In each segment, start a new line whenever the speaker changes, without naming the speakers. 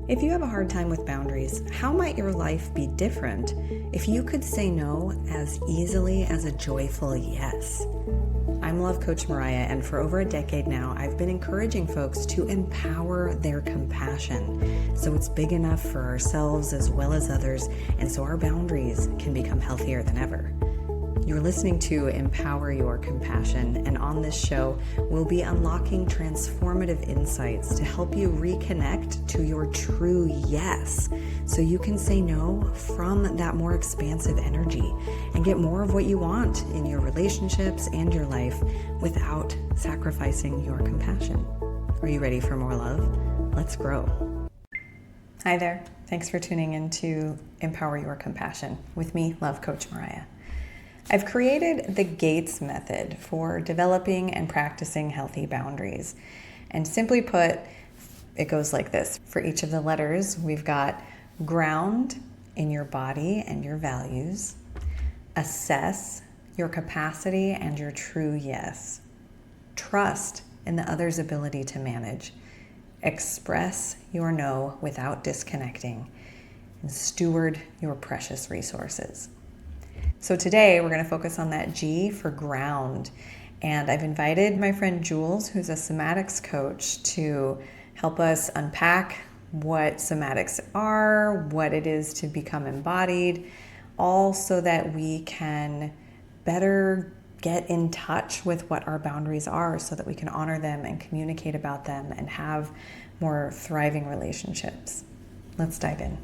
If you have a hard time with boundaries, how might your life be different if you could say no as easily as a joyful yes? I'm Love Coach Mariya, and for over a decade now, I've been encouraging folks to empower their compassion so it's big enough for ourselves as well as others, and so our boundaries can become healthier than ever. You're listening to Empower Your Compassion, and on this show, we'll be unlocking transformative insights to help you reconnect to your true yes, so you can say no from that more expansive energy and get more of what you want in your relationships and your life without sacrificing your compassion. Are you ready for more love? Let's grow. Hi there. Thanks for tuning in to Empower Your Compassion with me, Love Coach Mariya. I've created the GATES method for developing and practicing healthy boundaries. And simply put, it goes like this. For each of the letters, we've got ground in your body and your values, assess your capacity and your true yes, trust in the other's ability to manage, express your no without disconnecting, and steward your precious resources. So today we're going to focus on that G for ground. And I've invited my friend Jules, who's a somatics coach, to help us unpack what somatics are, what it is to become embodied, all so that we can better get in touch with what our boundaries are so that we can honor them and communicate about them and have more thriving relationships. Let's dive in.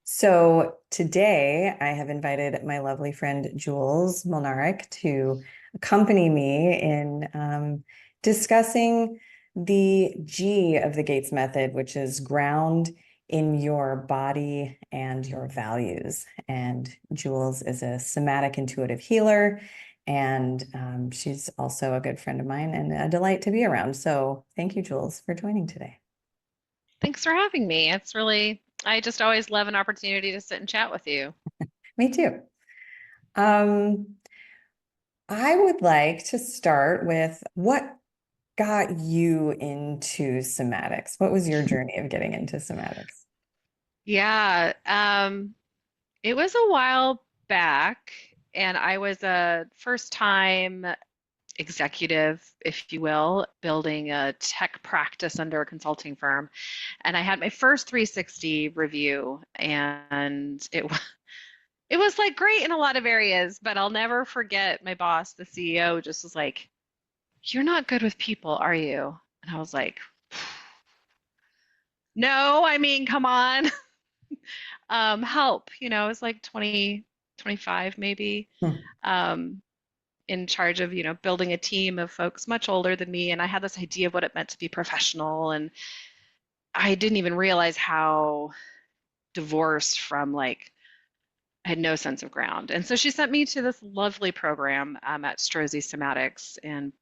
So today I have invited my lovely friend Jules Mlnarik to accompany me in discussing the G of the GATES method, which is ground in your body and your values. And Jules is a somatic intuitive healer, and she's also a good friend of mine and a delight to be around. So thank you, Jules, for joining today.
Thanks for having me. I just always love an opportunity to sit and chat with you.
Me too. I would like to start with what got you into somatics? What was your journey of getting into somatics?
Yeah, it was a while back, and I was a first-time executive, if you will, building a tech practice under a consulting firm. And I had my first 360 review, and it was like great in a lot of areas, but I'll never forget my boss, the CEO, just was like, "You're not good with people, are you?" And I was like, "No, I mean, come on." Help, I was like 20, 25 maybe,
Hmm.
um, in charge of, building a team of folks much older than me. And I had this idea of what it meant to be professional. And I didn't even realize how divorced from I had no sense of ground. And so she sent me to this lovely program at Strozzi Somatics in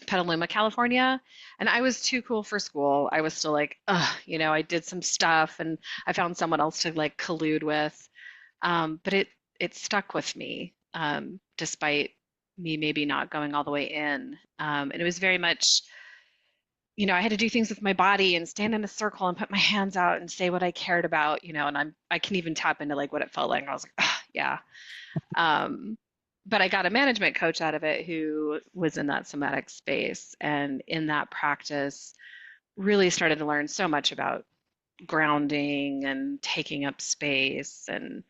Petaluma, California. And I was too cool for school. I was still like, ugh, I did some stuff and I found someone else to collude with. But it stuck with me, despite me maybe not going all the way in. And it was very much, I had to do things with my body and stand in a circle and put my hands out and say what I cared about, and I can even tap into what it felt like. I was like, oh, yeah. But I got a management coach out of it who was in that somatic space, and in that practice really started to learn so much about grounding and taking up space. And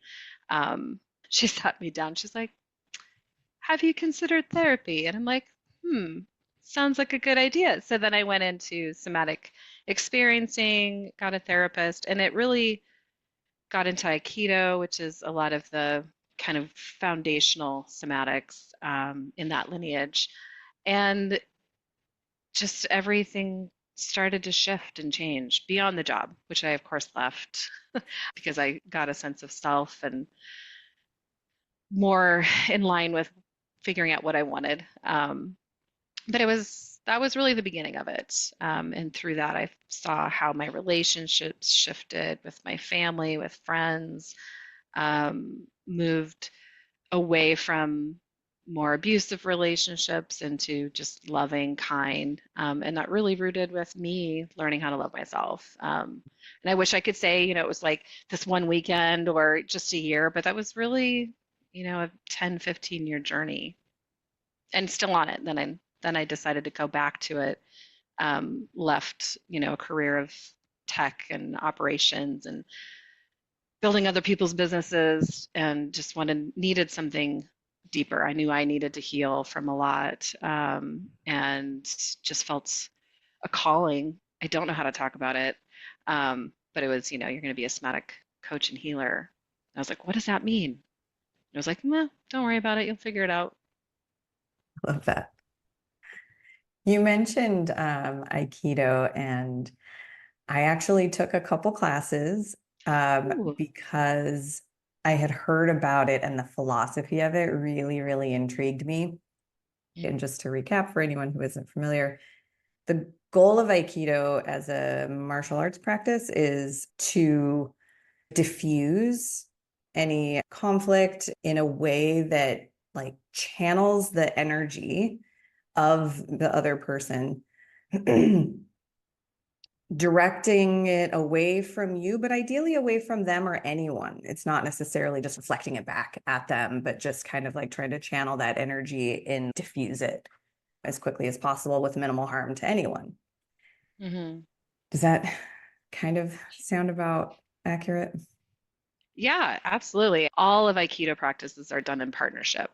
she sat me down. She's like, "Have you considered therapy?" And I'm like, sounds like a good idea. So then I went into somatic experiencing, got a therapist, and it really got into Aikido, which is a lot of the kind of foundational somatics in that lineage. And just everything started to shift and change beyond the job, which I, of course, left because I got a sense of self and more in line with figuring out what I wanted. But that was really the beginning of it. And through that, I saw how my relationships shifted with my family, with friends, moved away from more abusive relationships into just loving, kind, and that really rooted with me learning how to love myself. And I wish I could say, it was like this one weekend or just a year, but that was really, a 10, 15-year journey and still on it. Then I decided to go back to it, left, a career of tech and operations and building other people's businesses and just needed something deeper. I knew I needed to heal from a lot, and just felt a calling. I don't know how to talk about it, but it was, you're going to be a somatic coach and healer. I was like, what does that mean? And I was like, well, don't worry about it. You'll figure it out.
Love that. You mentioned Aikido, and I actually took a couple classes
Ooh.
because I had heard about it and the philosophy of it really, really intrigued me. And just to recap for anyone who isn't familiar, the goal of Aikido as a martial arts practice is to diffuse any conflict in a way that like channels the energy of the other person, directing it away from you, but ideally away from them or anyone. It's not necessarily just reflecting it back at them, but just kind of like trying to channel that energy and diffuse it as quickly as possible with minimal harm to anyone.
Mm-hmm.
Does that kind of sound about accurate?
Yeah, absolutely. All of Aikido practices are done in partnership.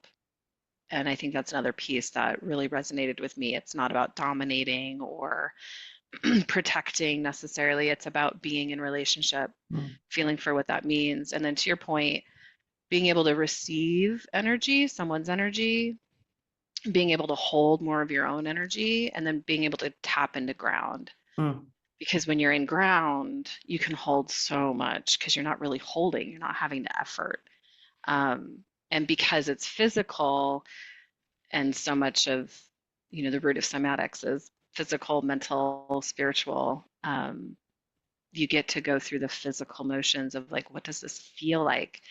And I think that's another piece that really resonated with me. It's not about dominating or protecting necessarily. It's about being in relationship,
Mm.
feeling for what that means. And then to your point, being able to receive energy, someone's energy, being able to hold more of your own energy, and then being able to tap into ground.
Mm.
Because when you're in ground, you can hold so much because you're not really holding, you're not having to effort. Um, and because it's physical, and so much of, the root of somatics is physical, mental, spiritual. You get to go through the physical motions of like, what does this feel like?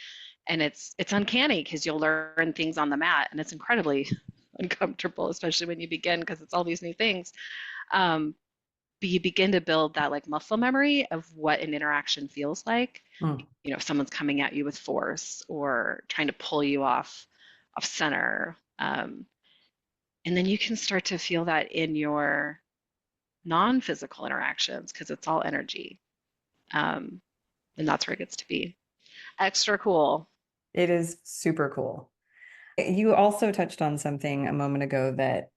And it's uncanny because you'll learn things on the mat, and it's incredibly uncomfortable, especially when you begin because it's all these new things. Um, but you begin to build that like muscle memory of what an interaction feels like.
Mm.
If someone's coming at you with force or trying to pull you off center. And then you can start to feel that in your non-physical interactions because it's all energy. Um, and that's where it gets to be extra cool.
It is super cool. You also touched on something a moment ago that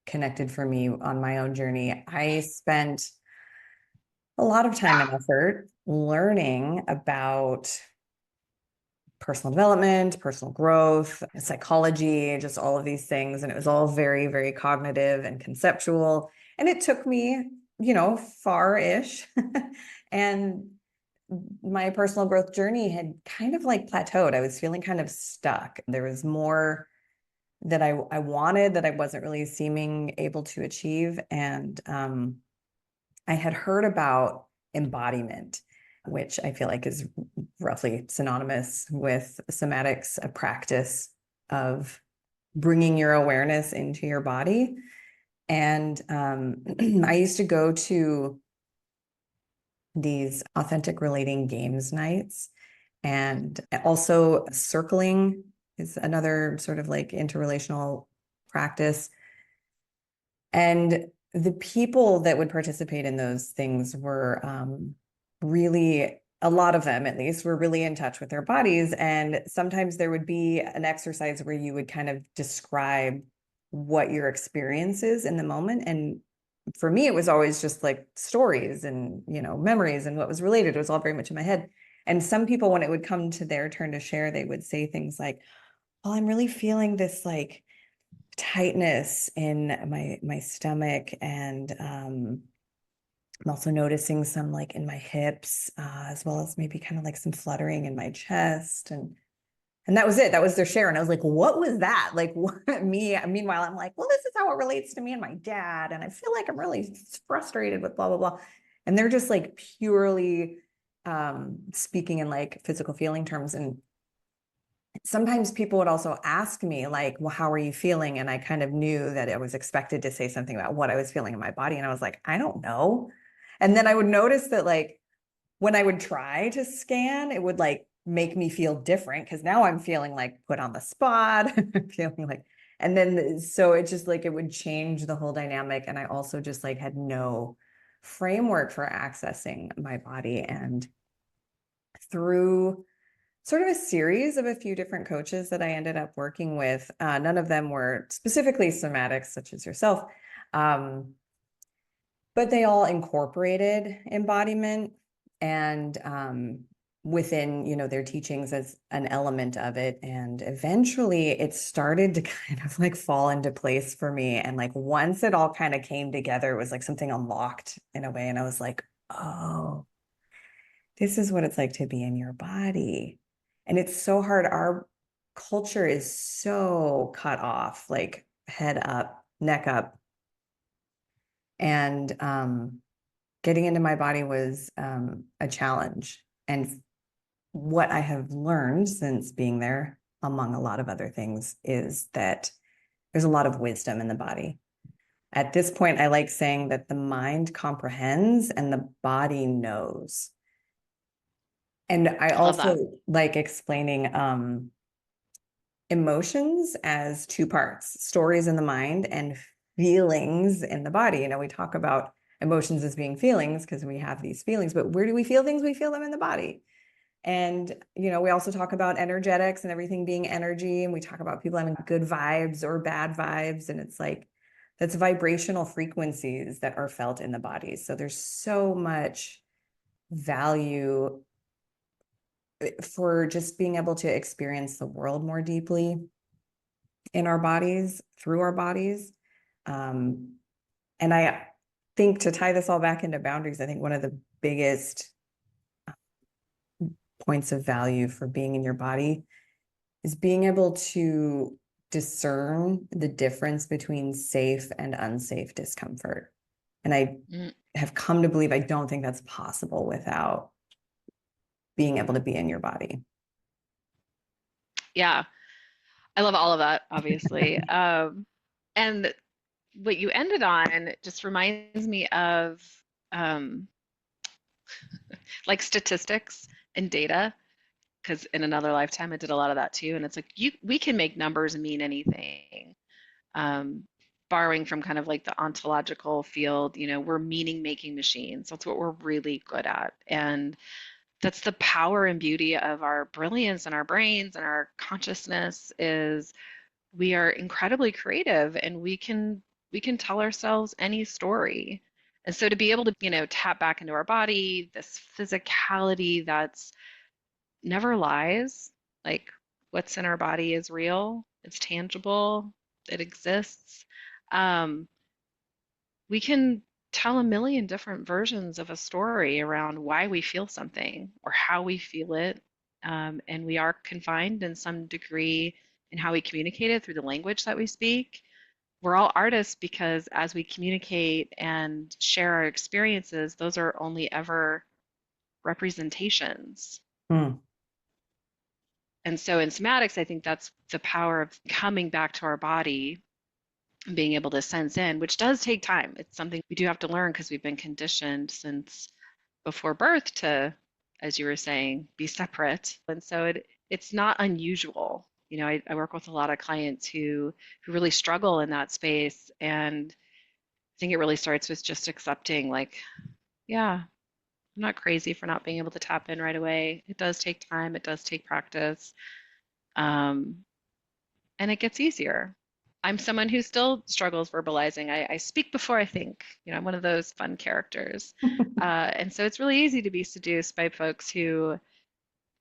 connected for me on my own journey. I spent a lot of time and effort learning about personal development, personal growth, psychology, just all of these things. And it was all very, very cognitive and conceptual. And it took me, far-ish. And my personal growth journey had kind of like plateaued. I was feeling kind of stuck. There was more that I wanted that I wasn't really seeming able to achieve. And I had heard about embodiment, which I feel like is roughly synonymous with somatics, a practice of bringing your awareness into your body. And I used to go to these authentic relating games nights, and also circling is another sort of like interrelational practice. And the people that would participate in those things were really, a lot of them at least, were really in touch with their bodies. And sometimes there would be an exercise where you would kind of describe what your experience is in the moment. And for me, it was always just like stories and, memories and what was related. It was all very much in my head. And some people, when it would come to their turn to share, they would say things like, well, I'm really feeling this like tightness in my stomach, and I'm also noticing some like in my hips, as well as maybe kind of like some fluttering in my chest, and that was it. That was their share. And I was like, what was that? Like what, meanwhile, I'm like, well, this is how it relates to me and my dad. And I feel like I'm really frustrated with blah, blah, blah. And they're just like purely speaking in like physical feeling terms. And sometimes people would also ask me like, well, how are you feeling? And I kind of knew that I was expected to say something about what I was feeling in my body. And I was like, I don't know. And then I would notice that like when I would try to scan, it would like make me feel different because now I'm feeling like put on the spot. Feeling like, and then so it just like it would change the whole dynamic. And I also just like had no framework for accessing my body. And through sort of a series of a few different coaches that I ended up working with, none of them were specifically somatics, such as yourself. But they all incorporated embodiment and within, you know, their teachings as an element of it. And eventually it started to kind of like fall into place for me. And like once it all kind of came together, it was like something unlocked in a way. And I was like, oh, this is what it's like to be in your body. And it's so hard. Our culture is so cut off, like head up, neck up. And getting into my body was a challenge. And what I have learned since being there, among a lot of other things, is that there's a lot of wisdom in the body. At this point, I like saying that the mind comprehends and the body knows. And I
I love that.
also like explaining emotions as two parts, stories in the mind and feelings in the body. You know, we talk about emotions as being feelings because we have these feelings, but where do we feel things? We feel them in the body. And, you know, we also talk about energetics and everything being energy. And we talk about people having good vibes or bad vibes. And it's like, that's vibrational frequencies that are felt in the body. So there's so much value for just being able to experience the world more deeply in our bodies, through our bodies. And I think to tie this all back into boundaries, I think one of the biggest points of value for being in your body is being able to discern the difference between safe and unsafe discomfort. And I have come to believe I don't think that's possible without being able to be in your body.
Yeah, I love all of that, obviously. And what you ended on just reminds me of um, like statistics and data, because in another lifetime I did a lot of that too. And it's like we can make numbers mean anything. Um, Borrowing from kind of like the ontological field, you know, we're meaning making machines. That's what we're really good at. And that's the power and beauty of our brilliance and our brains and our consciousness is we are incredibly creative and we can tell ourselves any story. And so to be able to, you know, tap back into our body, this physicality that's never lies, like what's in our body is real, it's tangible, it exists. Um, we can tell a million different versions of a story around why we feel something or how we feel it. And we are confined in some degree in how we communicate it through the language that we speak. We're all artists because as we communicate and share our experiences, those are only ever representations.
Hmm.
And so in somatics, I think that's the power of coming back to our body and being able to sense in, which does take time. It's something we do have to learn because we've been conditioned since before birth to, as you were saying, be separate. And so it's not unusual. You know, I work with a lot of clients who really struggle in that space. And I think it really starts with just accepting, like, yeah, I'm not crazy for not being able to tap in right away. It does take time, it does take practice. Um, and it gets easier. I'm someone who still struggles verbalizing. I speak before I think. You know, I'm one of those fun characters. And so it's really easy to be seduced by folks who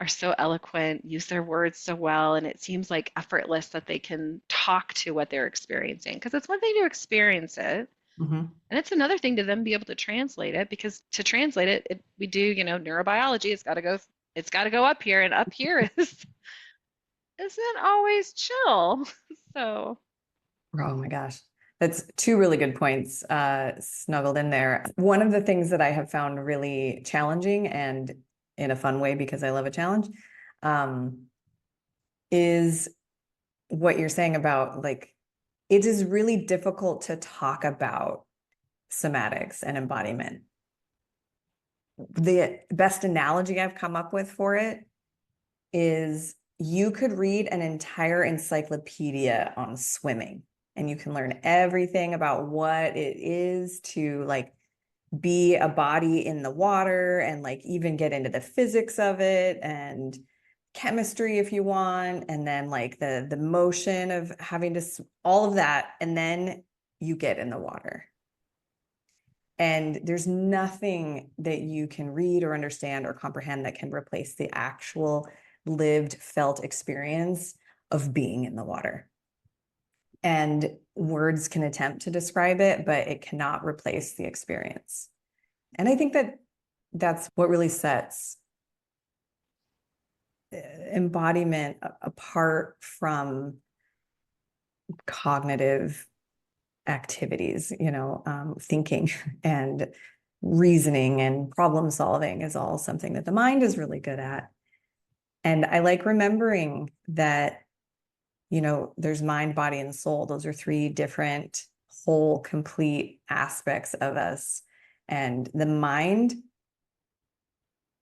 are so eloquent, use their words so well, and it seems like effortless that they can talk to what they're experiencing. Because it's one thing to experience it,
Mm-hmm.
and it's another thing to then be able to translate it. Because to translate it, we do, you know, neurobiology. It's got to go up here, and up here is isn't always chill. So.
Oh my gosh. That's two really good points snuggled in there. One of the things that I have found really challenging and in a fun way because I love a challenge, um, is what you're saying about, like, it is really difficult to talk about somatics and embodiment. The best analogy I've come up with for it is you could read an entire encyclopedia on swimming, and you can learn everything about what it is to like be a body in the water, and like even get into the physics of it and chemistry if you want, and then like the motion of having to all of that, and then you get in the water. And there's nothing that you can read or understand or comprehend that can replace the actual lived, felt experience of being in the water. And words can attempt to describe it, but it cannot replace the experience. And I think that that's what really sets embodiment apart from cognitive activities, thinking and reasoning and problem solving is all something that the mind is really good at. And I like remembering that, there's mind, body, and soul. Those are three different whole, complete aspects of us. And the mind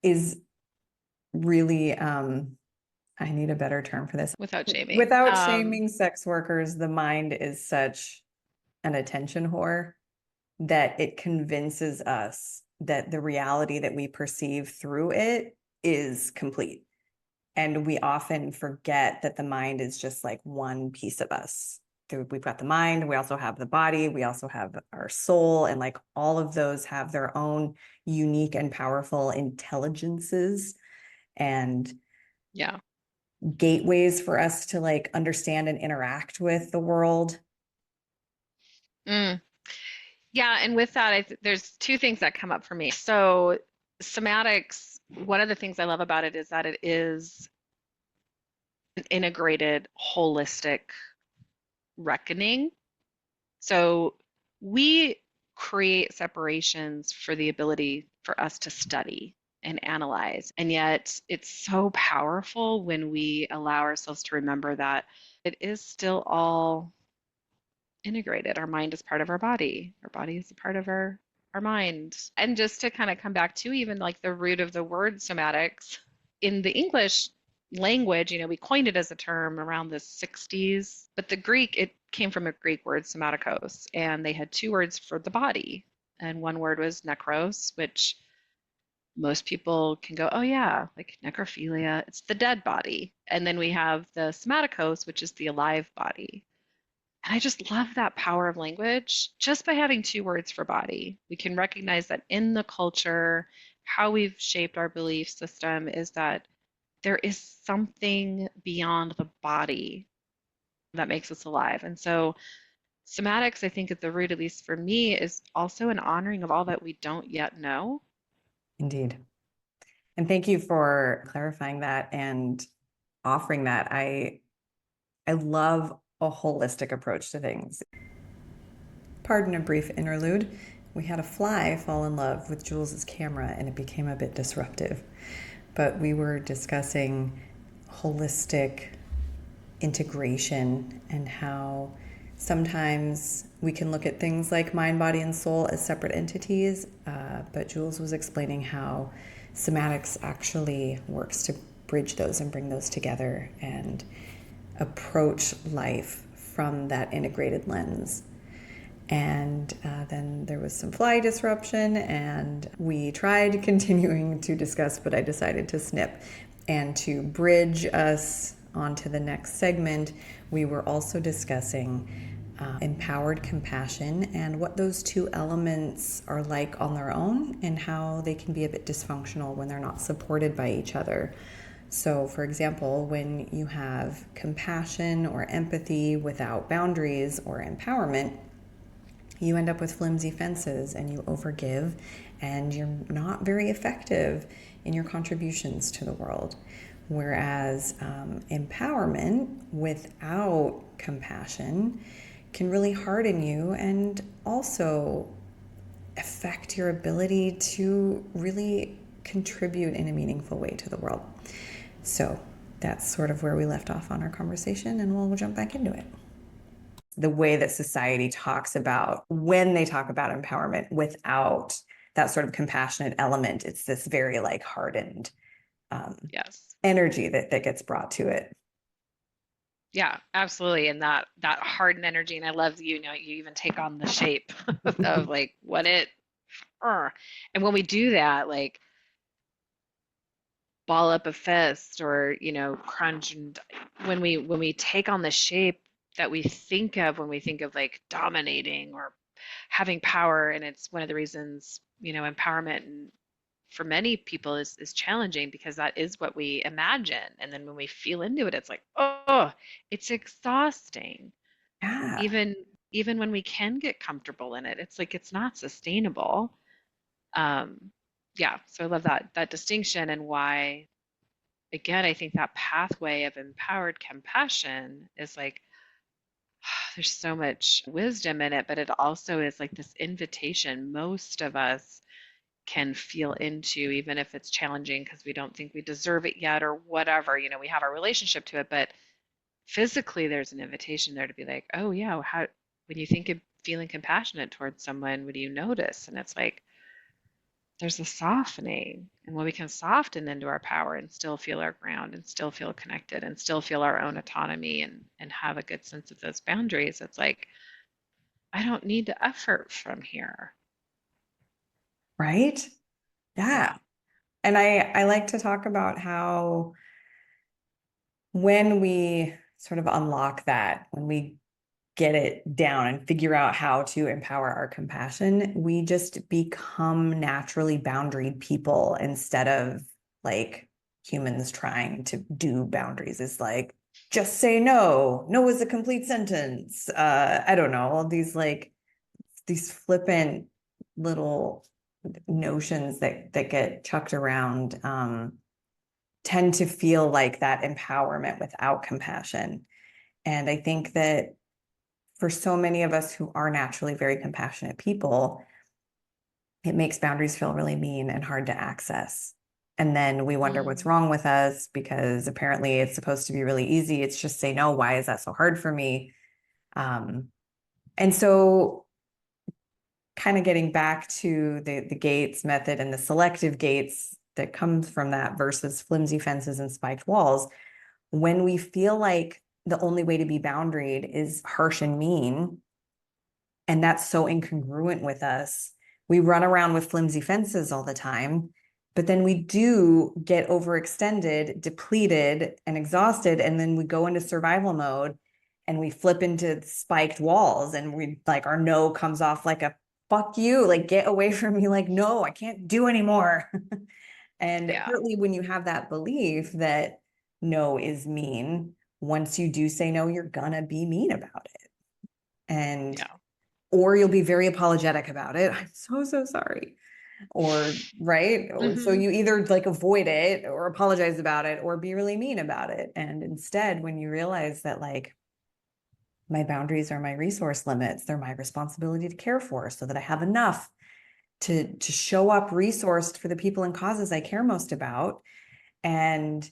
is really, I need a better term for this.
Without shaming.
Without shaming sex workers, the mind is such an attention whore that it convinces us that the reality that we perceive through it is complete. And we often forget that the mind is just like one piece of us. We've got the mind, we also have the body, we also have our soul, and like all of those have their own unique and powerful intelligences and gateways for us to like understand and interact with the world.
Yeah, and with that, there's two things that come up for me. So somatics, one of the things I love about it is that it is an integrated, holistic reckoning. So we create separations for the ability for us to study and analyze. And yet it's so powerful when we allow ourselves to remember that it is still all integrated. Our mind is part of our body is a part of our mind. And just to kind of come back to even like the root of the word somatics in the English language, we coined it as a term around the 60s, but the Greek, it came from a Greek word, somatikos, and they had two words for the body. And one word was necros, which most people can go, oh yeah, like necrophilia, it's the dead body. And then we have the somatikos, which is the alive body. And I just love that power of language. Just by having two words for body, we can recognize that in the culture, how we've shaped our belief system is that there is something beyond the body that makes us alive. And so somatics, I think at the root, at least for me, is also an honoring of all that we don't yet know.
Indeed. And thank you for clarifying that and offering that. I love a holistic approach to things. Pardon a brief interlude. We had a fly fall in love with Jules's camera and it became a bit disruptive. But we were discussing holistic integration and how sometimes we can look at things like mind, body, and soul as separate entities. But Jules was explaining how somatics actually works to bridge those and bring those together and approach life from that integrated lens. And then there was some fly disruption and we tried continuing to discuss, but I decided to snip. And to bridge us onto the next segment, we were also discussing empowered compassion and what those two elements are like on their own and how they can be a bit dysfunctional when they're not supported by each other. So, for example, when you have compassion or empathy without boundaries or empowerment, you end up with flimsy fences and you overgive and you're not very effective in your contributions to the world. Whereas empowerment without compassion can really harden you and also affect your ability to really contribute in a meaningful way to the world. So That's sort of where we left off on our conversation, and we'll jump back into it. The way that society talks about, when they talk about empowerment without that sort of compassionate element, it's this very like hardened
Yes.
energy that gets brought to it.
Yeah, absolutely. And that hardened energy, and I love, you even take on the shape of like what it, and when we do that, like ball up a fist or, crunch, and when we take on the shape that we think of when we think of like dominating or having power, and it's one of the reasons, empowerment for many people is challenging, because that is what we imagine. And then when we feel into it, it's like, oh, it's exhausting.
Yeah.
Even when we can get comfortable in it, it's like it's not sustainable. Um, yeah, so I love that distinction, and why, again, I think that pathway of empowered compassion is like, there's so much wisdom in it, but it also is like this invitation most of us can feel into, even if it's challenging because we don't think we deserve it yet or whatever. We have our relationship to it, but physically there's an invitation there to be like, oh yeah, how, when you think of feeling compassionate towards someone, what do you notice? And it's like there's a softening. And when we can soften into our power and still feel our ground and still feel connected and still feel our own autonomy and have a good sense of those boundaries, it's like, I don't need the effort from here.
Right? Yeah.
Yeah.
And I like to talk about how when we sort of unlock that, when we get it down and figure out how to empower our compassion, we just become naturally boundaried people instead of like humans trying to do boundaries. Is like, just say no. No is a complete sentence. I don't know, all these flippant little notions that get chucked around tend to feel like that empowerment without compassion. And I think that for so many of us who are naturally very compassionate people, it makes boundaries feel really mean and hard to access. And then we wonder what's
Mm.
wrong with us, because apparently it's supposed to be really easy. It's just say no. Why is that so hard for me? And so kind of getting back to the gates method and the selective gates that comes from that versus flimsy fences and spiked walls, when we feel like the only way to be boundaried is harsh and mean, and that's so incongruent with us, we run around with flimsy fences all the time. But then we do get overextended, depleted, and exhausted. And then we go into survival mode and we flip into spiked walls, and we like our no comes off like a fuck you, like get away from me, like, no, I can't do anymore. And
Yeah.
partly when you have that belief that no is mean, once you do say no, you're gonna be mean about it. And
Yeah.
or you'll be very apologetic about it. I'm so, so sorry. Or, right? Or, so
Hmm.
you either like avoid it or apologize about it or be really mean about it. And instead, when you realize that like my boundaries are my resource limits, they're my responsibility to care for so that I have enough to show up resourced for the people and causes I care most about. And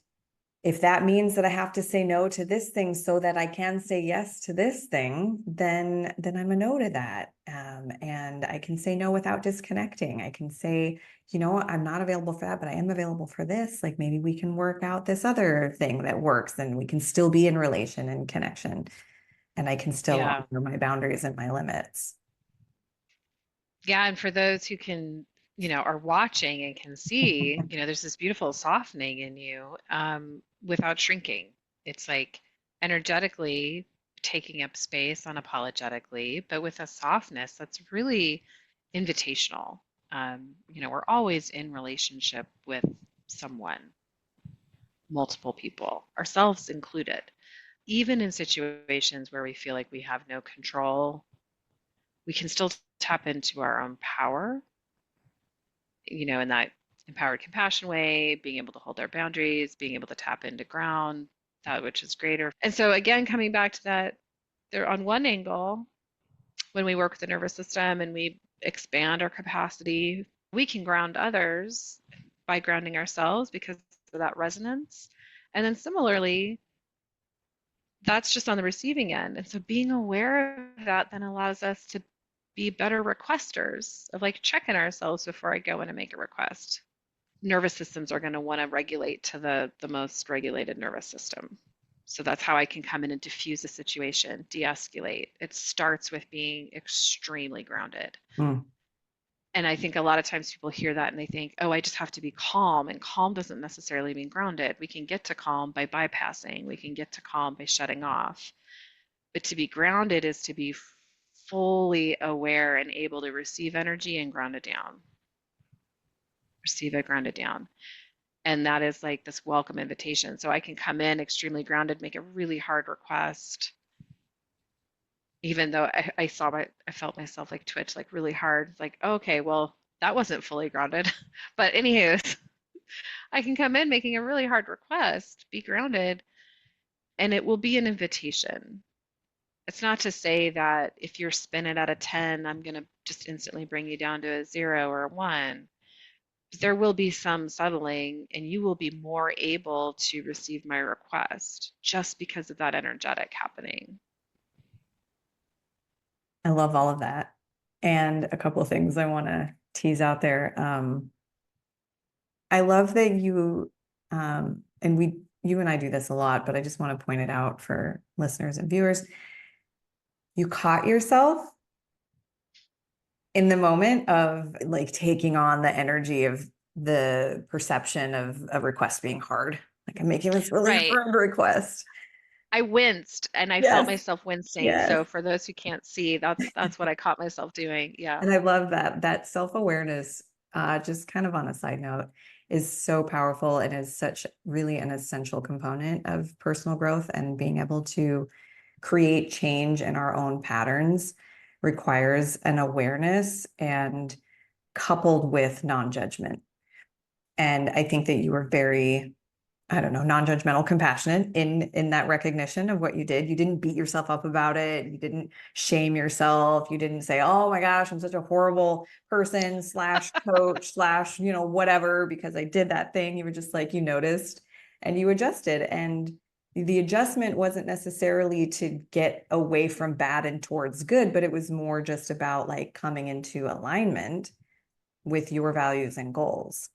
if that means that I have to say no to this thing so that I can say yes to this thing, then I'm a no to that. And I can say no without disconnecting. I can say, I'm not available for that, but I am available for this. Like maybe we can work out this other thing that works, and we can still be in relation and connection. And I can still
Yeah.
honor my boundaries and my limits.
Yeah, and for those who can, are watching and can see, there's this beautiful softening in you, without shrinking. It's like energetically taking up space unapologetically, but with a softness that's really invitational. We're always in relationship with someone, multiple people, ourselves included. Even in situations where we feel like we have no control, we can still tap into our own power, in that empowered compassion way, being able to hold our boundaries, being able to tap into ground, that which is greater. And so, again, coming back to that, there on one angle, when we work with the nervous system and we expand our capacity, we can ground others by grounding ourselves because of that resonance. And then similarly, that's just on the receiving end. And so being aware of that then allows us to be better requesters of like checking ourselves before I go in and make a request. Nervous systems are going to want to regulate to the most regulated nervous system. So that's how I can come in and diffuse a situation, de-escalate. It starts with being extremely grounded.
Mm.
And I think a lot of times people hear that and they think, oh, I just have to be calm. And calm doesn't necessarily mean grounded. We can get to calm by bypassing, we can get to calm by shutting off. But to be grounded is to be fully aware and able to receive energy and ground it down. Receive it, ground it down. And that is like this welcome invitation. So I can come in extremely grounded, make a really hard request, even though I felt myself like twitch like really hard, like, oh, okay, well, that wasn't fully grounded. But anywho, I can come in making a really hard request, be grounded, and it will be an invitation. It's not to say that if you're spinning at a 10, I'm going to just instantly bring you down to a 0 or a 1. There will be some settling, and you will be more able to receive my request just because of that energetic happening.
I love all of that. And a couple of things I want to tease out there. I love that you, you and I do this a lot, but I just want to point it out for listeners and viewers. You caught yourself in the moment of like taking on the energy of the perception of a request being hard. Like I'm making this really
Right.
hard request.
I winced and I felt
Yes.
myself wincing.
Yes.
So for those who can't see, that's what I caught myself doing. Yeah.
And I love that self-awareness, just kind of on a side note, is so powerful and is such really an essential component of personal growth, and being able to create change in our own patterns requires an awareness and coupled with non-judgment. And I think that you were very, I don't know, non-judgmental, compassionate in that recognition of what you did. You didn't beat yourself up about it. You didn't shame yourself. You didn't say, oh my gosh, I'm such a horrible person slash coach slash, whatever, because I did that thing. You were just like, you noticed and you adjusted. And the adjustment wasn't necessarily to get away from bad and towards good, but it was more just about like coming into alignment with your values and goals.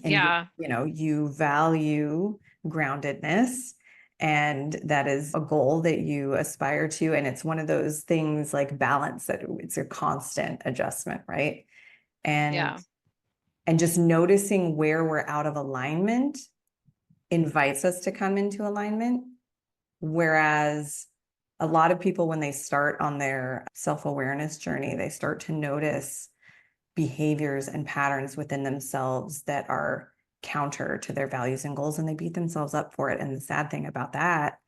And
Yeah.
you value groundedness, and that is a goal that you aspire to. And it's one of those things like balance, that it's a constant adjustment, right? And
Yeah.
and just noticing where we're out of alignment invites us to come into alignment. Whereas a lot of people, when they start on their self-awareness journey, they start to notice behaviors and patterns within themselves that are counter to their values and goals, and they beat themselves up for it. And the sad thing about that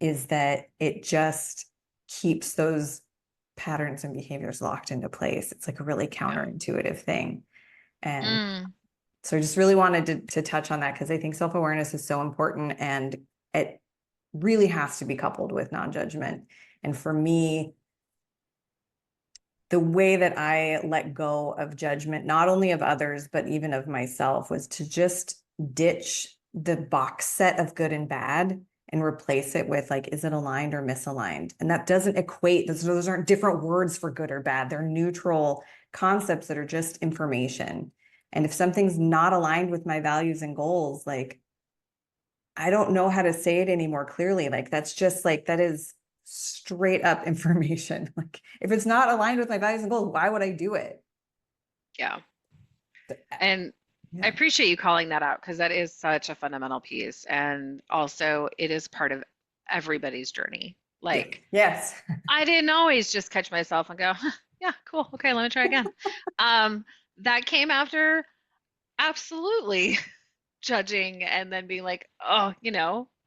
is that it just keeps those patterns and behaviors locked into place. It's like a really counterintuitive thing. And so I just really wanted to touch on that, because I think self-awareness is so important, and it really has to be coupled with non-judgment. And for me, the way that I let go of judgment, not only of others, but even of myself, was to just ditch the box set of good and bad and replace it with like, is it aligned or misaligned? And that doesn't equate, those aren't different words for good or bad. They're neutral concepts that are just information. And if something's not aligned with my values and goals, like, I don't know how to say it any more clearly. Like, that's just like, that is straight up information. Like, if it's not aligned with my values and goals, why would I do it?
Yeah. And I appreciate you calling that out, because that is such a fundamental piece. And also, it is part of everybody's journey. Like,
yes,
I didn't always just catch myself and go, huh, yeah, cool. Okay, let me try again. That came after absolutely judging and then being like, oh,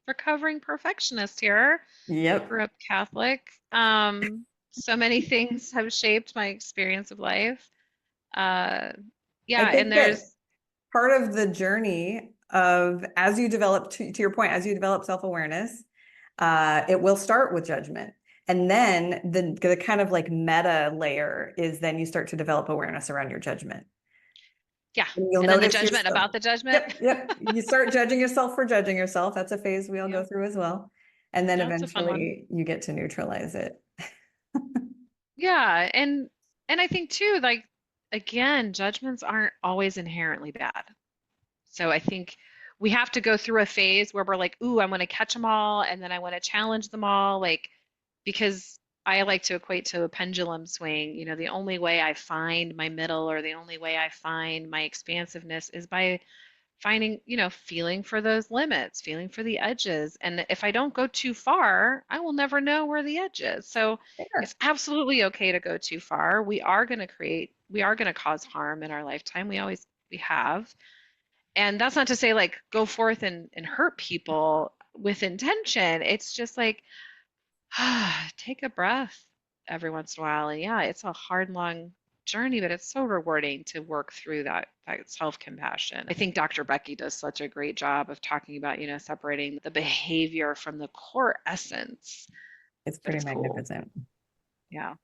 recovering perfectionist here.
Yep.
Grew up Catholic. So many things have shaped my experience of life. Yeah, and there's
part of the journey of, as you develop, to your point, as you develop self-awareness, it will start with judgment. And then the kind of like meta layer is then you start to develop awareness around your judgment.
Yeah.
And you'll
And then the
notice
judgment
yourself.
about the judgment.
Yep, yep. You start judging yourself for judging yourself. That's a phase we all go
Yeah.
through as well. And then
That's a fun one.
eventually you get to neutralize it.
Yeah. And I think too, like again, judgments aren't always inherently bad. So I think we have to go through a phase where we're like, ooh, I want to catch them all, and then I want to challenge them all, like because I like to equate to a pendulum swing. You know, the only way I find my middle or the only way I find my expansiveness is by finding, feeling for those limits, feeling for the edges. And if I don't go too far, I will never know where the edge is. So
Sure.
it's absolutely okay to go too far. We are going to cause harm in our lifetime. We have. And that's not to say like go forth and hurt people with intention. It's just like, take a breath every once in a while. And yeah, it's a hard, long journey, but it's so rewarding to work through that self-compassion. I think Dr. Becky does such a great job of talking about, separating the behavior from the core essence.
It's
But
pretty
it's cool.
magnificent.
Yeah.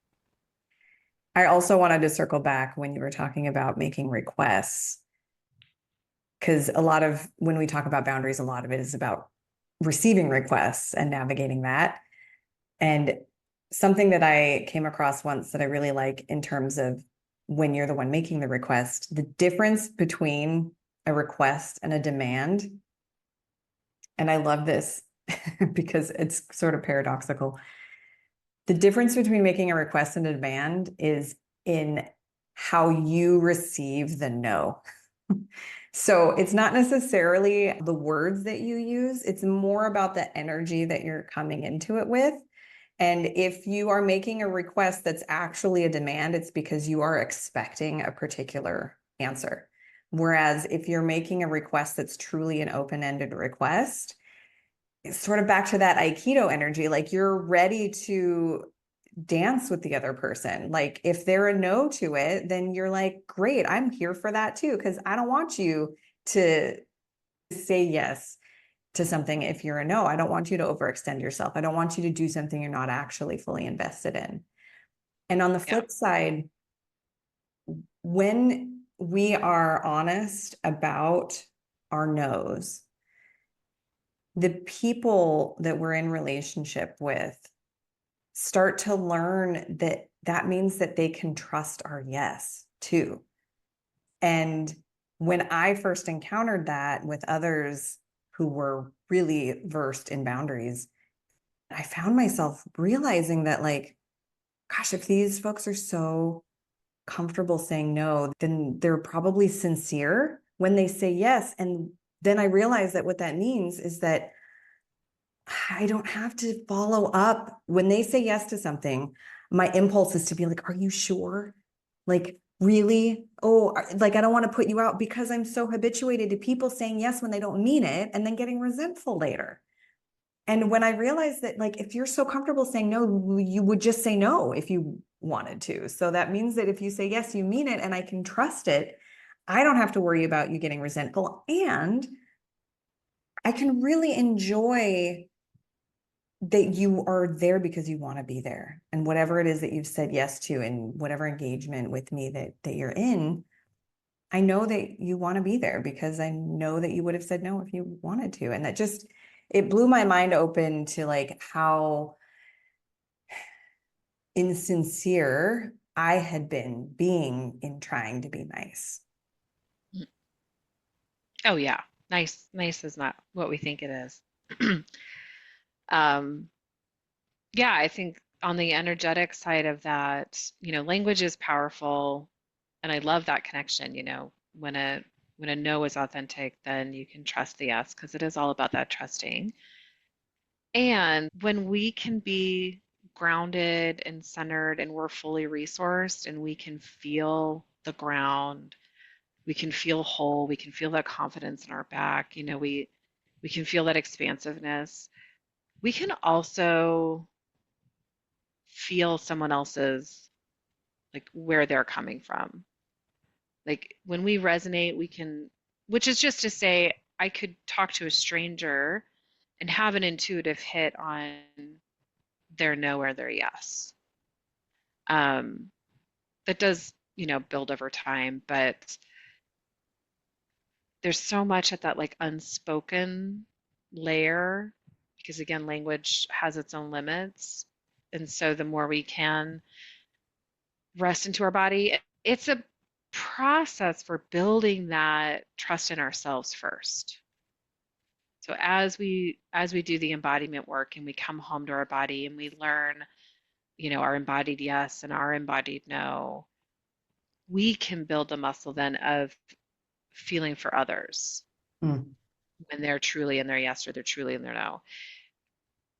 I also wanted to circle back when you were talking about making requests, because when we talk about boundaries, a lot of it is about receiving requests and navigating that. And something that I came across once that I really like in terms of when you're the one making the request, the difference between a request and a demand. And I love this because it's sort of paradoxical. The difference between making a request and a demand is in how you receive the no. So it's not necessarily the words that you use, it's more about the energy that you're coming into it with. And if you are making a request that's actually a demand, it's because you are expecting a particular answer. Whereas if you're making a request that's truly an open-ended request, it's sort of back to that Aikido energy, like you're ready to dance with the other person. Like if they're a no to it, then you're like, great, I'm here for that too, because I don't want you to say yes to something if you're a no. I don't want you to overextend yourself. I don't want you to do something you're not actually fully invested in. And on the
Yeah.
flip side, when we are honest about our no's, the people that we're in relationship with start to learn that that means that they can trust our yes too. And when I first encountered that with others who were really versed in boundaries, I found myself realizing that, like, gosh, if these folks are so comfortable saying no, then they're probably sincere when they say yes. And then I realized that what that means is that I don't have to follow up. When they say yes to something, my impulse is to be like, are you sure? Like, really? Oh, like, I don't want to put you out, because I'm so habituated to people saying yes when they don't mean it and then getting resentful later. And when I realized that, like, if you're so comfortable saying no, you would just say no if you wanted to. So that means that if you say yes, you mean it, and I can trust it. I don't have to worry about you getting resentful. And I can really enjoy that you are there because you want to be there. And whatever it is that you've said yes to, and whatever engagement with me that you're in, I know that you want to be there because I know that you would have said no if you wanted to. And that just, it blew my mind open to like how insincere I had been being in trying to be nice.
Oh yeah. Nice is not what we think it is. Um, yeah, I think on the energetic side of that, language is powerful, and I love that connection, when a no is authentic, then you can trust the yes because it is all about that trusting. And when we can be grounded and centered and we're fully resourced and we can feel the ground, we can feel whole, we can feel that confidence in our back, we can feel that expansiveness. We can also feel someone else's, like where they're coming from. Like when we resonate, we can, which is just to say, I could talk to a stranger and have an intuitive hit on their no or their yes. Um, that does, build over time, but there's so much at that like unspoken layer, because again, language has its own limits. And so the more we can rest into our body, it's a process for building that trust in ourselves first. So as we do the embodiment work and we come home to our body and we learn, our embodied yes and our embodied no, we can build the muscle then of feeling for others
Mm.
when they're truly in their yes or they're truly in their no.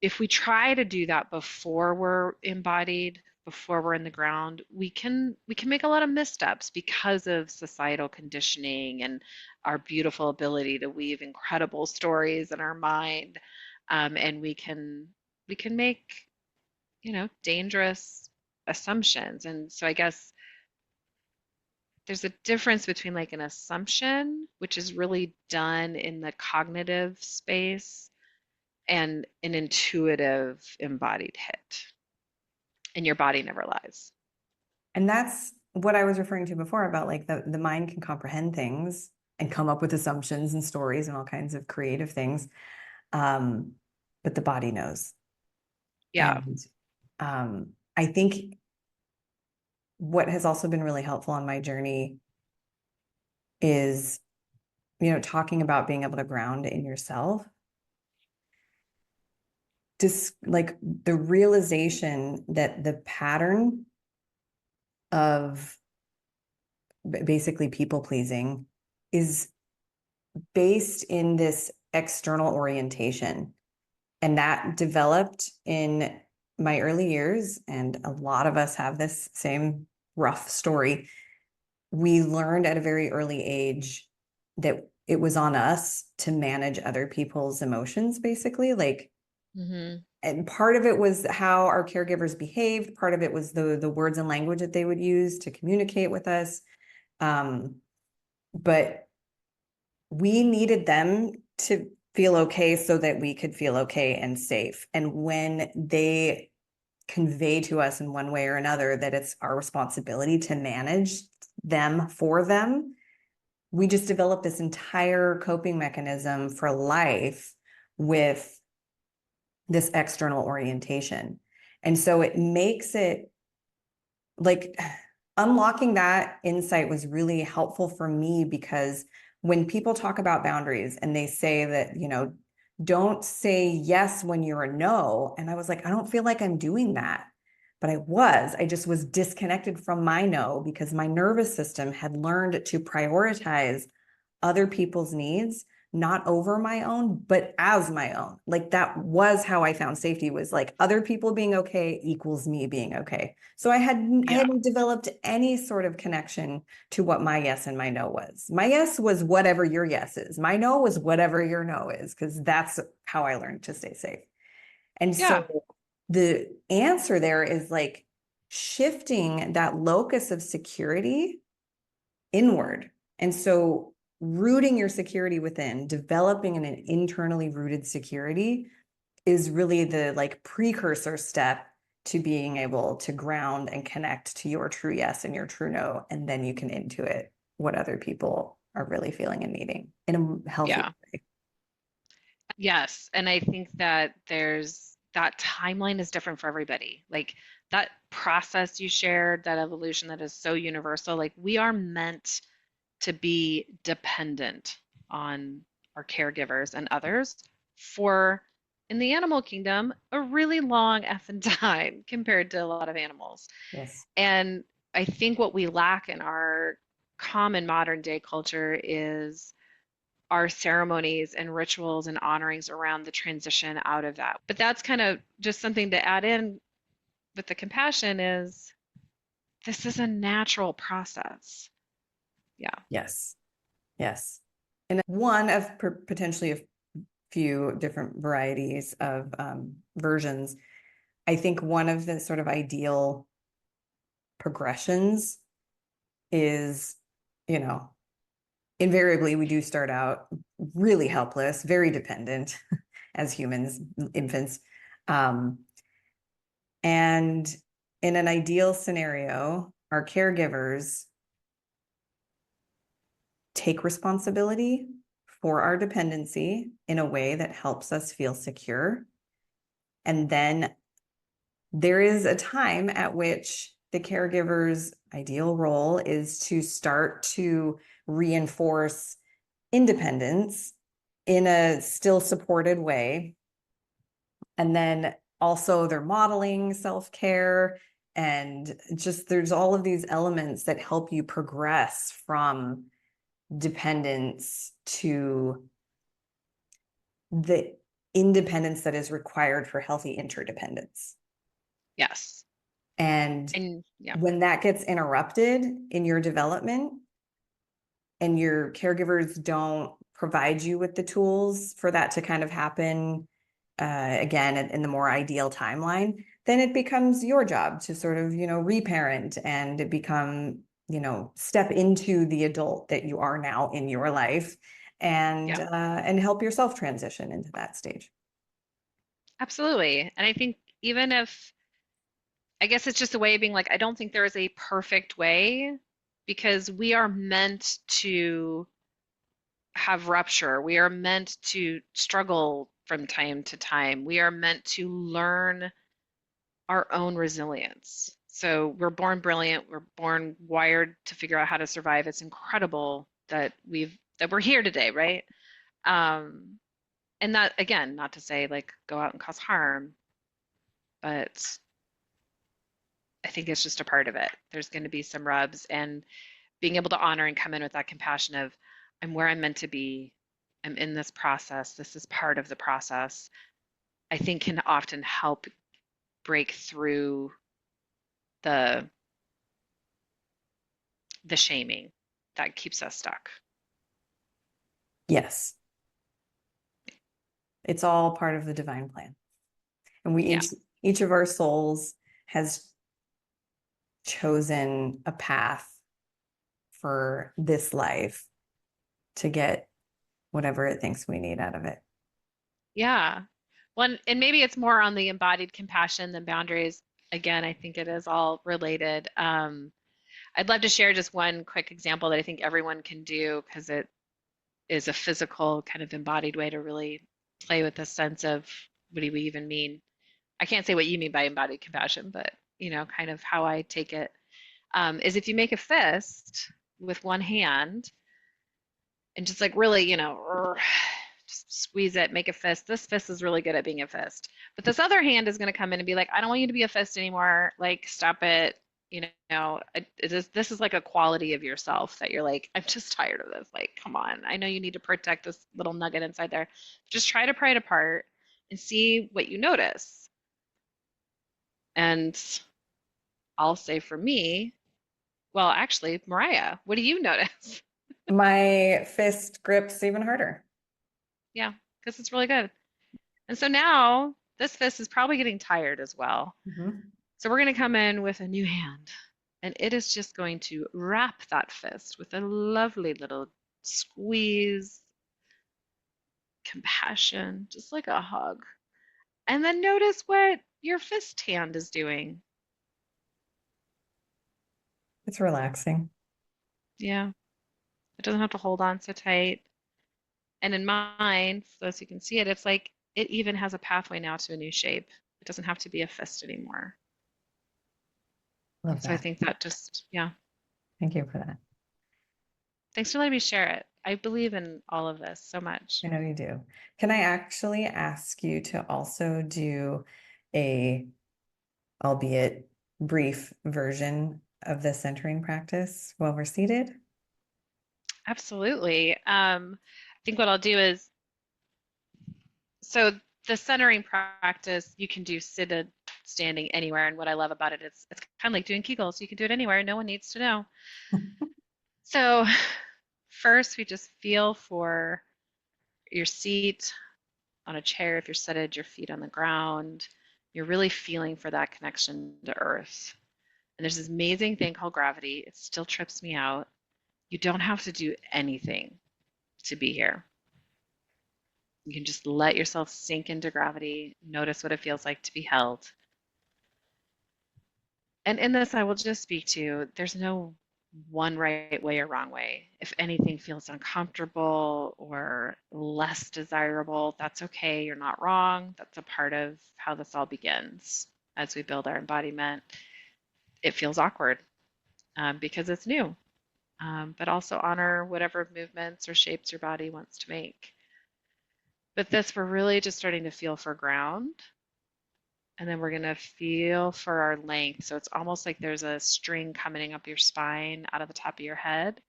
If we try to do that before we're embodied, before we're in the ground, we can make a lot of missteps because of societal conditioning and our beautiful ability to weave incredible stories in our mind, and we can make dangerous assumptions. And so I guess there's a difference between like an assumption, which is really done in the cognitive space, and an intuitive embodied hit. And your body never lies.
And that's what I was referring to before about like the mind can comprehend things and come up with assumptions and stories and all kinds of creative things. But the body knows.
Yeah.
And I think what has also been really helpful on my journey is, talking about being able to ground in yourself. Just like the realization that the pattern of basically people pleasing is based in this external orientation. And that developed in my early years. And a lot of us have this same rough story. We learned at a very early age that it was on us to manage other people's emotions, basically. Like,
Mm-hmm.
and part of it was how our caregivers behaved. Part of it was the words and language that they would use to communicate with us. But we needed them to feel okay so that we could feel okay and safe. And when they convey to us in one way or another that it's our responsibility to manage them for them, we just developed this entire coping mechanism for life with this external orientation. And so it makes it like unlocking that insight was really helpful for me, because when people talk about boundaries and they say that, don't say yes when you're a no. And I was like, I don't feel like I'm doing that. But I just was disconnected from my no because my nervous system had learned to prioritize other people's needs, not over my own, but as my own. Like that was how I found safety, was like other people being okay equals me being okay. So I
Yeah.
hadn't developed any sort of connection to what my yes and my no was. My yes was whatever your yes is. My no was whatever your no is, because that's how I learned to stay safe. And
Yeah.
so the answer there is like shifting that locus of security inward. And so rooting your security within, developing an internally rooted security is really the like precursor step to being able to ground and connect to your true yes and your true no. And then you can intuit what other people are really feeling and needing in a healthy
Yeah.
way.
Yes. And I think that there's that timeline is different for everybody. Like that process you shared, that evolution that is so universal, like we are meant to be dependent on our caregivers and others for, in the animal kingdom, a really long effing time compared to a lot of animals.
Yes.
And I think what we lack in our common modern day culture is our ceremonies and rituals and honorings around the transition out of that. But that's kind of just something to add in with the compassion is this is a natural process. Yeah.
Yes. Yes. And one of potentially a few different varieties of versions. I think one of the sort of ideal progressions is, you know, invariably we do start out really helpless, very dependent as humans, infants. And in an ideal scenario, our caregivers take responsibility for our dependency in a way that helps us feel secure. And then there is a time at which the caregiver's ideal role is to start to reinforce independence in a still supported way. And then also they're modeling self-care, and just there's all of these elements that help you progress from dependence to the independence that is required for healthy interdependence.
Yes.
And
yeah.
when that gets interrupted in your development and your caregivers don't provide you with the tools for that to kind of happen, again, in the more ideal timeline, then it becomes your job to sort of, reparent and become, step into the adult that you are now in your life, and help yourself transition into that stage.
Absolutely. And I think even if, I guess it's just a way of being like, I don't think there is a perfect way, because we are meant to have rupture. We are meant to struggle from time to time. We are meant to learn our own resilience. So we're born brilliant. We're born wired to figure out how to survive. It's incredible that we're here today, right? And that, again, not to say like go out and cause harm, but I think it's just a part of it. There's going to be some rubs, and being able to honor and come in with that compassion of, I'm where I'm meant to be. I'm in this process. This is part of the process. I think can often help break through the shaming that keeps us stuck.
Yes. It's all part of the divine plan. And we each of our souls has chosen a path for this life to get whatever it thinks we need out of it.
Yeah. Well, and maybe it's more on the embodied compassion than boundaries. Again, I think it is all related. I'd love to share just one quick example that I think everyone can do, because it is a physical kind of embodied way to really play with the sense of what do we even mean. I can't say what you mean by embodied compassion, but kind of how I take it, is if you make a fist with one hand and just like really, just squeeze it, make a fist. This fist is really good at being a fist. But this other hand is going to come in and be like, I don't want you to be a fist anymore. Like, stop it. This is like a quality of yourself that you're like, I'm just tired of this. Like, come on. I know you need to protect this little nugget inside there. Just try to pry it apart and see what you notice. And I'll say for me, well, actually, Mariya, what do you notice?
My fist grips even harder.
Yeah, because it's really good. And so now this fist is probably getting tired as well.
Mm-hmm.
So we're going to come in with a new hand, and it is just going to wrap that fist with a lovely little squeeze, compassion, just like a hug. And then notice what your fist hand is doing.
It's relaxing.
Yeah, it doesn't have to hold on so tight. And in mine, so as you can see it, it's like it even has a pathway now to a new shape. It doesn't have to be a fist anymore.
Love
So I
that.
think that just, yeah.
Thank you for that.
Thanks for letting me share it. I believe in all of this so much.
I know you do. Can I actually ask you to also do a, albeit brief, version of the centering practice while we're seated?
Absolutely. I think what I'll do is, so the centering practice you can do seated, standing, anywhere. And what I love about it is it's kind of like doing Kegels. You can do it anywhere. No one needs to know. So first, we just feel for your seat on a chair. If you're seated, your feet on the ground. You're really feeling for that connection to earth. And there's this amazing thing called gravity. It still trips me out. You don't have to do anything to be here. You can just let yourself sink into gravity, notice what it feels like to be held. And in this, I will just speak to, there's no one right way or wrong way. If anything feels uncomfortable or less desirable, that's okay. You're not wrong. That's a part of how this all begins as we build our embodiment. It feels awkward because it's new, but also honor whatever movements or shapes your body wants to make. But this, we're really just starting to feel for ground. And then we're going to feel for our length. So it's almost like there's a string coming up your spine out of the top of your head.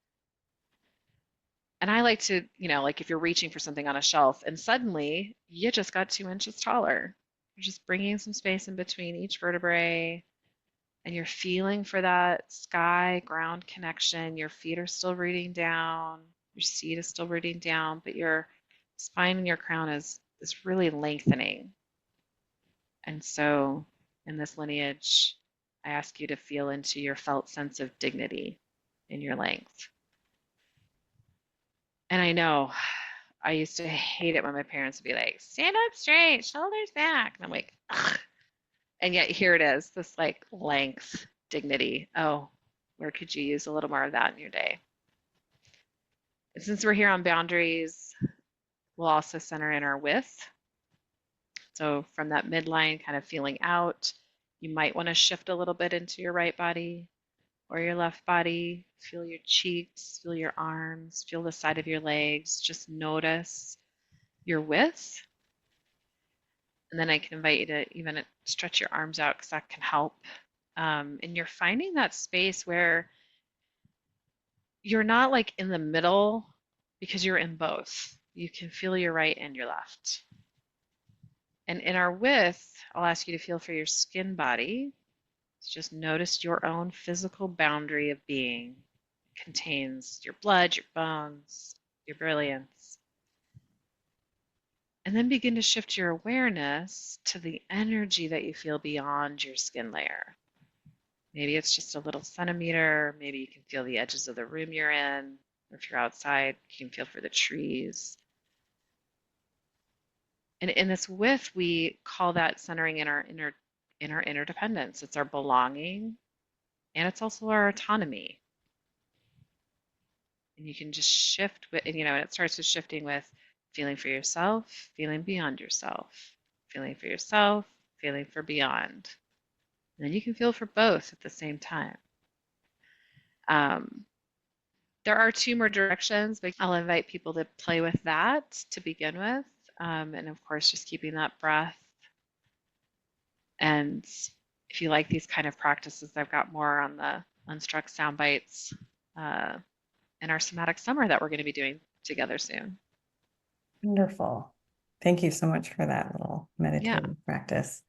And I like to, like if you're reaching for something on a shelf and suddenly you just got 2 inches taller. You're just bringing some space in between each vertebrae and you're feeling for that sky ground connection. Your feet are still rooting down, your seat is still rooting down, but your spine and your crown is really lengthening. And so in this lineage, I ask you to feel into your felt sense of dignity in your length. And I know I used to hate it when my parents would be like, stand up straight, shoulders back. And I'm like, ugh. And yet here it is, this like length, dignity. Oh, where could you use a little more of that in your day? And since we're here on boundaries, we'll also center in our width. So from that midline, kind of feeling out, you might want to shift a little bit into your right body or your left body. Feel your cheeks, feel your arms, feel the side of your legs. Just notice your width. And then I can invite you to even stretch your arms out because that can help. And you're finding that space where you're not like in the middle because you're in both. You can feel your right and your left. And in our width, I'll ask you to feel for your skin body. So just notice your own physical boundary of being. It contains your blood, your bones, your brilliance. And then begin to shift your awareness to the energy that you feel beyond your skin layer. Maybe it's just a little centimeter. Maybe you can feel the edges of the room you're in. Or if you're outside, you can feel for the trees. And in this width, we call that centering in our interdependence. It's our belonging, and it's also our autonomy. And you can just shift with, and it starts with shifting with feeling for yourself, feeling beyond yourself, feeling for yourself, feeling for beyond. And then you can feel for both at the same time. There are 2 more directions, but I'll invite people to play with that to begin with. And of course, just keeping that breath. And if you like these kind of practices, I've got more on the Unstruck Sound Bites in our somatic summer that we're going to be doing together soon.
Wonderful. Thank you so much for that little meditative practice.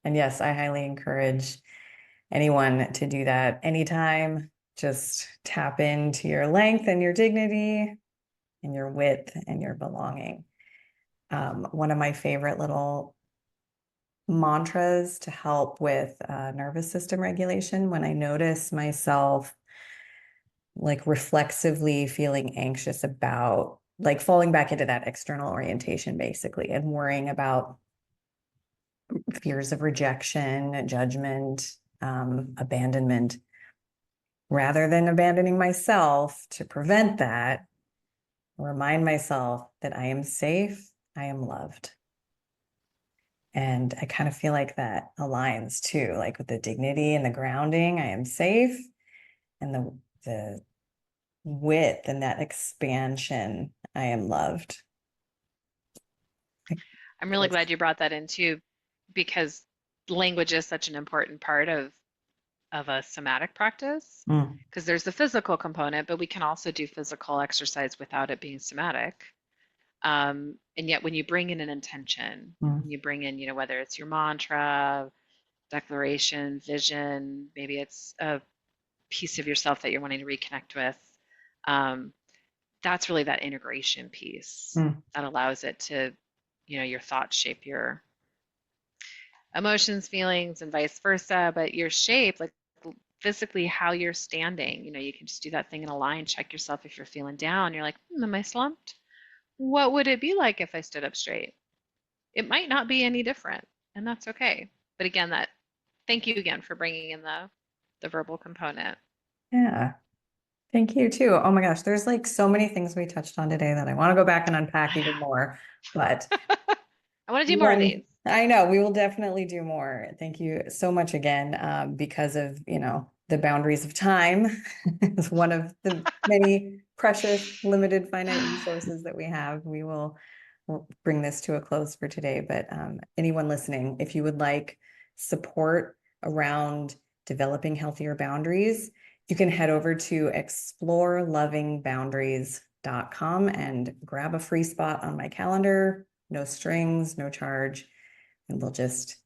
And yes, I highly encourage anyone to do that anytime. Just tap into your length and your dignity and your width and your belonging. One of my favorite little mantras to help with nervous system regulation, when I notice myself like reflexively feeling anxious about like falling back into that external orientation basically and worrying about fears of rejection, judgment, abandonment, rather than abandoning myself to prevent that, remind myself that I am safe, I am loved. And I kind of feel like that aligns too, like with the dignity and the grounding, I am safe, and the width and that expansion, I am loved.
I'm really glad you brought that in too, because language is such an important part of a somatic practice. Because there's the physical component, but we can also do physical exercise without it being somatic. And yet when you bring in an intention, when you bring in, whether it's your mantra, declaration, vision, maybe it's a piece of yourself that you're wanting to reconnect with, that's really that integration piece that allows it to, your thoughts shape your emotions, feelings, and vice versa. But your shape, like physically how you're standing, you can just do that thing in a line, check yourself if you're feeling down. You're like, am I slumped? What would it be like if I stood up straight? It might not be any different, and that's okay. But again, thank you again for bringing in the verbal component.
Yeah. Thank you too. Oh my gosh, there's like so many things we touched on today that I want to go back and unpack even more. But
I want to do more of these.
one, I know we will definitely do more. Thank you so much again, because of, the boundaries of time is one of the many precious, limited, finite resources that we have. We'll bring this to a close for today. But anyone listening, if you would like support around developing healthier boundaries, you can head over to explorelovingboundaries.com and grab a free spot on my calendar. No strings, no charge, and we'll just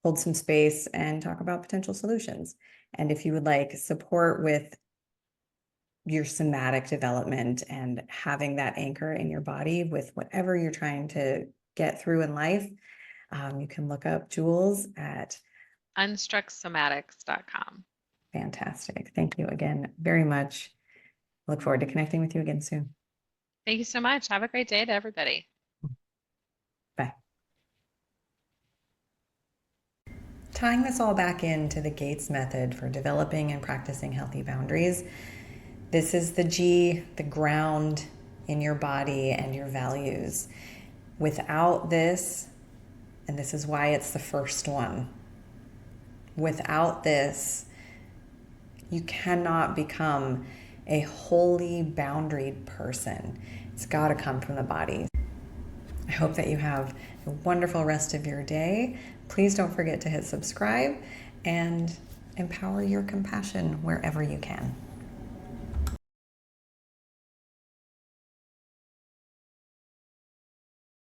hold some space and talk about potential solutions. And if you would like support with your somatic development and having that anchor in your body with whatever you're trying to get through in life, you can look up Jules at
unstrucksomatics.com.
Fantastic. Thank you again very much. Look forward to connecting with you again soon.
Thank you so much. Have a great day to everybody.
Bye. Tying this all back into the Gates method for developing and practicing healthy boundaries, this is the G, the ground in your body and your values. Without this, and this is why it's the first one, without this, you cannot become a wholly boundaried person. It's got to come from the body. I hope that you have a wonderful rest of your day. Please don't forget to hit subscribe and empower your compassion wherever you can.